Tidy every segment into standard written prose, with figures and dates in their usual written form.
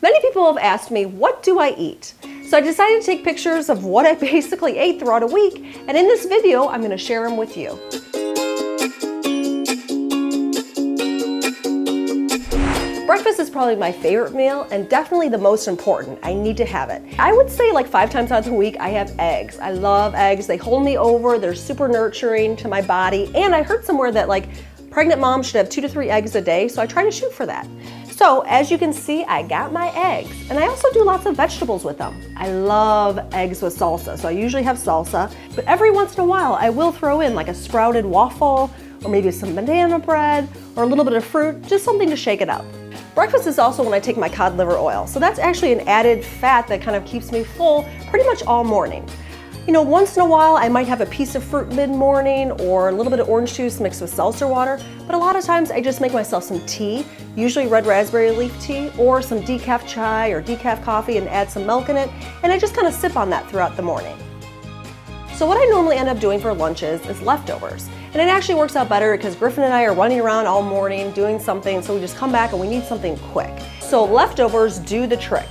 Many people have asked me, what do I eat? So I decided to take pictures of what I basically ate throughout a week, and in this video, I'm going to share them with you. Breakfast is probably my favorite meal and definitely the most important. I need to have it. I would say like 5 times out of the week I have eggs. I love eggs. They hold me over. They're super nurturing to my body. And I heard somewhere that like pregnant moms should have 2 to 3 eggs a day, so I try to shoot for that. So as you can see, I got my eggs, and I also do lots of vegetables with them. I love eggs with salsa, so I usually have salsa, but every once in a while I will throw in like a sprouted waffle or maybe some banana bread or a little bit of fruit, just something to shake it up. Breakfast is also when I take my cod liver oil, so that's actually an added fat that kind of keeps me full pretty much all morning. You know, once in a while I might have a piece of fruit mid-morning or a little bit of orange juice mixed with seltzer water, but a lot of times I just make myself some tea, usually red raspberry leaf tea, or some decaf chai or decaf coffee and add some milk in it, and I just kind of sip on that throughout the morning. So what I normally end up doing for lunches is leftovers. And it actually works out better because Griffin and I are running around all morning doing something, so we just come back and we need something quick. So leftovers do the trick.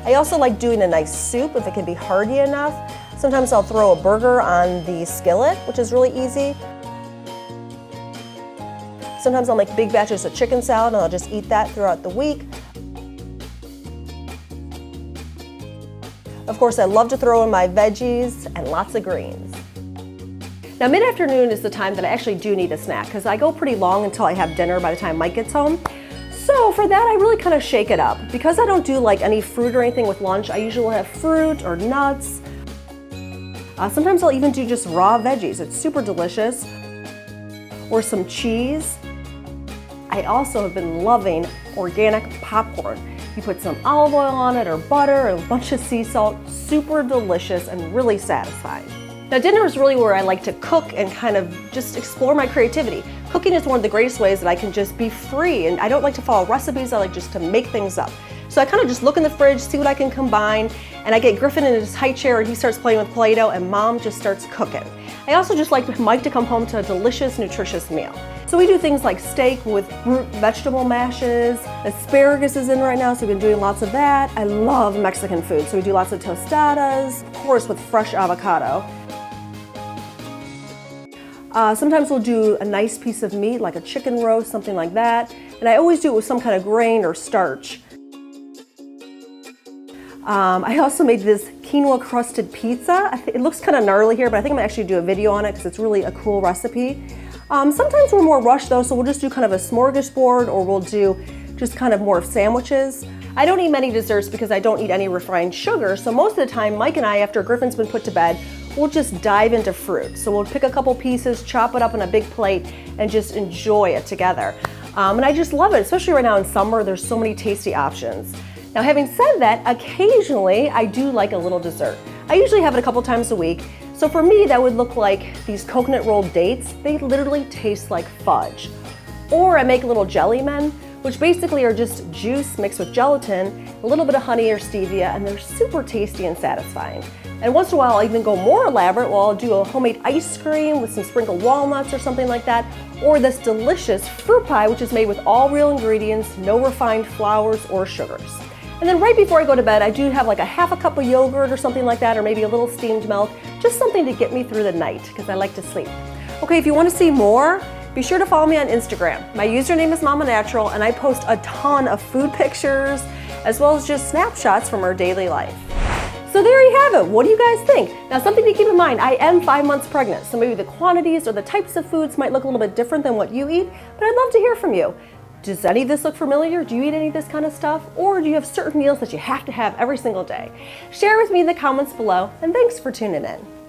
I also like doing a nice soup if it can be hearty enough. Sometimes I'll throw a burger on the skillet, which is really easy. Sometimes I'll make big batches of chicken salad and I'll just eat that throughout the week. Of course, I love to throw in my veggies and lots of greens. Now, mid-afternoon is the time that I actually do need a snack because I go pretty long until I have dinner by the time Mike gets home. So for that, I really kind of shake it up. Because I don't do like any fruit or anything with lunch, I usually have fruit or nuts. Sometimes I'll even do just raw veggies. It's super delicious. Or some cheese. I also have been loving organic popcorn. You put some olive oil on it or butter and a bunch of sea salt. Super delicious and really satisfying. Now, dinner is really where I like to cook and kind of just explore my creativity. Cooking is one of the greatest ways that I can just be free, and I don't like to follow recipes, I like just to make things up. So I kind of just look in the fridge, see what I can combine, and I get Griffin in his high chair and he starts playing with Play-Doh and Mom just starts cooking. I also just like Mike to come home to a delicious, nutritious meal. So we do things like steak with root vegetable mashes. Asparagus is in right now, so we've been doing lots of that. I love Mexican food, so we do lots of tostadas, of course with fresh avocado. Sometimes we'll do a nice piece of meat, like a chicken roast, something like that. And I always do it with some kind of grain or starch. I also made this quinoa crusted pizza. It looks kind of gnarly here, but I think I'm gonna actually do a video on it because it's really a cool recipe. Sometimes we're more rushed though, so we'll just do kind of a smorgasbord or we'll do just kind of more of sandwiches. I don't eat many desserts because I don't eat any refined sugar, so most of the time Mike and I, after Griffin's been put to bed, we'll just dive into fruit. So we'll pick a couple pieces, chop it up on a big plate, and just enjoy it together. And I just love it, especially right now in summer, there's so many tasty options. Now, having said that, occasionally I do like a little dessert. I usually have it a couple times a week. So for me, that would look like these coconut rolled dates. They literally taste like fudge. Or I make little jelly men, which basically are just juice mixed with gelatin, a little bit of honey or stevia, and they're super tasty and satisfying. And once in a while, I'll even go more elaborate. Well, I'll do a homemade ice cream with some sprinkled walnuts or something like that, or this delicious fruit pie, which is made with all real ingredients, no refined flours or sugars. And then right before I go to bed, I do have like a half a cup of yogurt or something like that, or maybe a little steamed milk, just something to get me through the night, because I like to sleep. Okay, if you want to see more, be sure to follow me on Instagram. My username is Mama Natural, and I post a ton of food pictures, as well as just snapshots from our daily life. So there you have it. What do you guys think? Now, something to keep in mind, I am 5 months pregnant, so maybe the quantities or the types of foods might look a little bit different than what you eat, but I'd love to hear from you. Does any of this look familiar? Do you eat any of this kind of stuff? Or do you have certain meals that you have to have every single day? Share with me in the comments below, and thanks for tuning in.